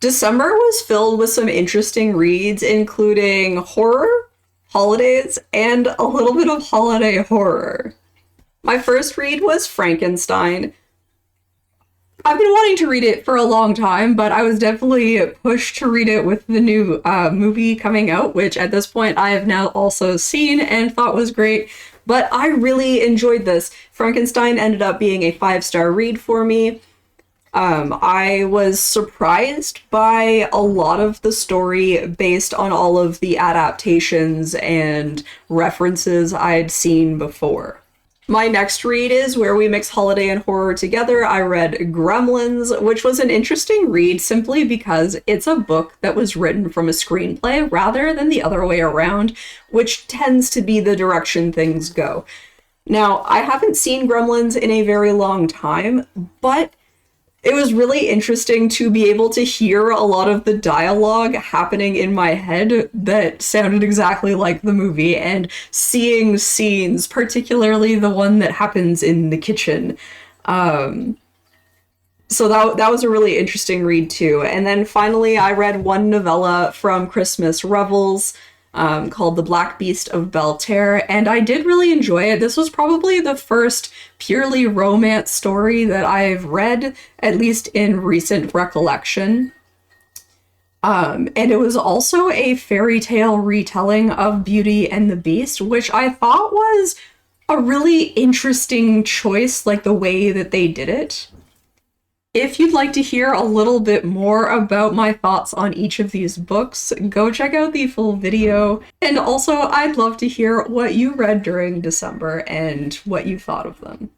December was filled with some interesting reads, including horror, holidays, and a little bit of holiday horror. My first read was Frankenstein. I've been wanting to read it for a long time, but I was definitely pushed to read it with the new movie coming out, which at this point I have now also seen and thought was great. But I really enjoyed this. Frankenstein ended up being a 5-star read for me. I was surprised by a lot of the story based on all of the adaptations and references I'd seen before. My next read is where we mix holiday and horror together. I read Gremlins, which was an interesting read simply because it's a book that was written from a screenplay rather than the other way around, which tends to be the direction things go. Now, I haven't seen Gremlins in a very long time, but it was really interesting to be able to hear a lot of the dialogue happening in my head that sounded exactly like the movie, and seeing scenes, particularly the one that happens in the kitchen. So that was a really interesting read too. And then finally, I read one novella from Christmas Revels, called The Black Beast of Belterre, and I did really enjoy it. This was probably the first purely romance story that I've read, at least in recent recollection. And it was also a fairy tale retelling of Beauty and the Beast, which I thought was a really interesting choice, like the way that they did it. If you'd like to hear a little bit more about my thoughts on each of these books, go check out the full video. And also, I'd love to hear what you read during December and what you thought of them.